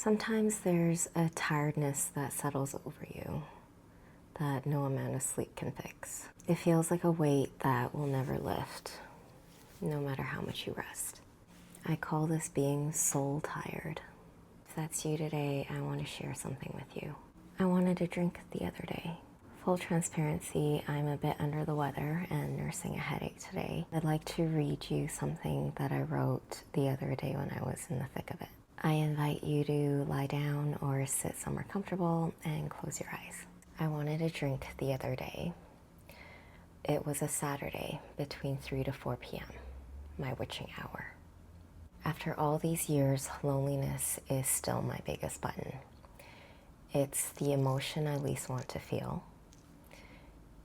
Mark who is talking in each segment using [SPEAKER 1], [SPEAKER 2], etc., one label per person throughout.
[SPEAKER 1] Sometimes there's a tiredness that settles over you that no amount of sleep can fix. It feels like a weight that will never lift, no matter how much you rest. I call this being soul tired. If that's you today, I want to share something with you. I wanted a drink the other day. Full transparency, I'm a bit under the weather and nursing a headache today. I'd like to read you something that I wrote the other day when I was in the thick of it. I invite you to lie down or sit somewhere comfortable and close your eyes. I wanted a drink the other day. It was a Saturday between 3 to 4 p.m., my witching hour. After all these years, loneliness is still my biggest button. It's the emotion I least want to feel.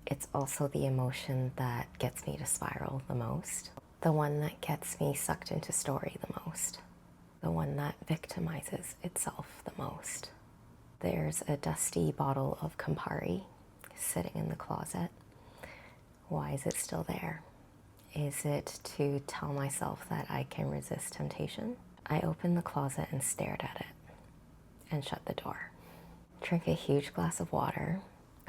[SPEAKER 1] It's also the emotion that gets me to spiral the most. The one that gets me sucked into story the most. The one that victimizes itself the most. There's a dusty bottle of Campari sitting in the closet. Why is it still there? Is it to tell myself that I can resist temptation? I opened the closet and stared at it and shut the door. Drank a huge glass of water,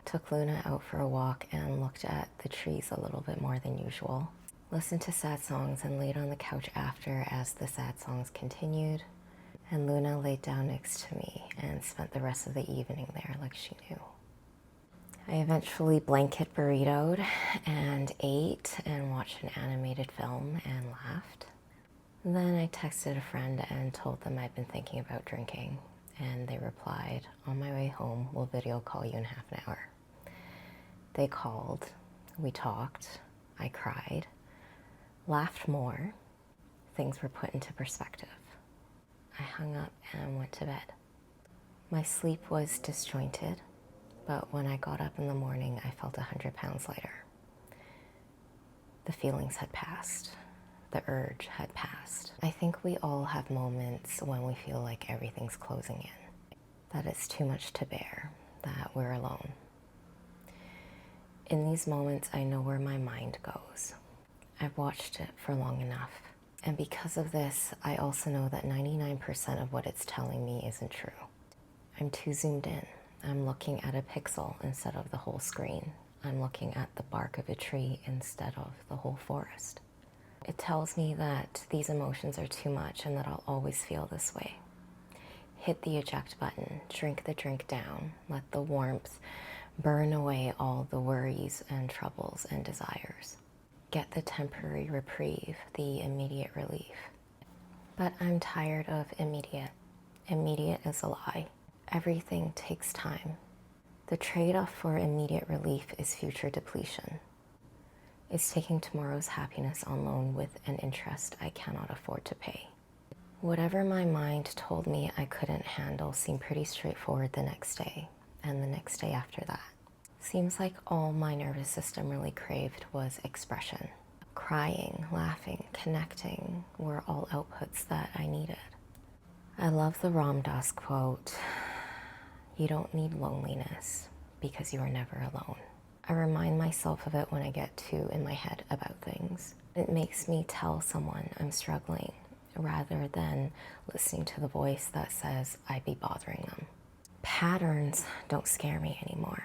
[SPEAKER 1] took Luna out for a walk and looked at the trees a little bit more than usual. Listened to sad songs and laid on the couch after as the sad songs continued. And Luna laid down next to me and spent the rest of the evening there like she knew. I eventually blanket burritoed and ate and watched an animated film and laughed. Then I texted a friend and told them I'd been thinking about drinking. And they replied, "On my way home, we'll video call you in half an hour." They called, we talked, I cried, laughed more. Things were put into perspective. I hung up and went to bed. My sleep was disjointed, but when I got up in the morning, I felt 100 pounds lighter. The feelings had passed. The urge had passed. I think we all have moments when we feel like everything's closing in, that it's too much to bear, that we're alone. In these moments, I know where my mind goes. I've watched it for long enough. And because of this, I also know that 99% of what it's telling me isn't true. I'm too zoomed in. I'm looking at a pixel instead of the whole screen. I'm looking at the bark of a tree instead of the whole forest. It tells me that these emotions are too much and that I'll always feel this way. Hit the eject button, drink the drink down, let the warmth burn away all the worries and troubles and desires. Get the temporary reprieve, the immediate relief. But I'm tired of immediate. Immediate is a lie. Everything takes time. The trade-off for immediate relief is future depletion. It's taking tomorrow's happiness on loan with an interest I cannot afford to pay. Whatever my mind told me I couldn't handle seemed pretty straightforward the next day, and the next day after that. Seems like all my nervous system really craved was expression. Crying, laughing, connecting were all outputs that I needed. I love the Ram Dass quote, "You don't need loneliness because you are never alone." I remind myself of it when I get too in my head about things. It makes me tell someone I'm struggling rather than listening to the voice that says I'd be bothering them. Patterns don't scare me anymore.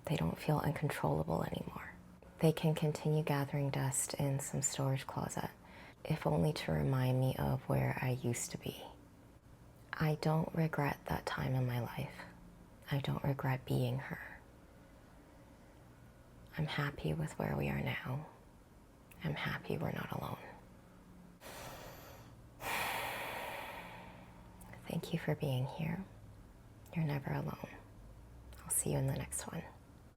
[SPEAKER 1] They don't feel uncontrollable anymore. They can continue gathering dust in some storage closet, if only to remind me of where I used to be. I don't regret that time in my life. I don't regret being her. I'm happy with where we are now. I'm happy we're not alone. Thank you for being here. You're never alone. I'll see you in the next one.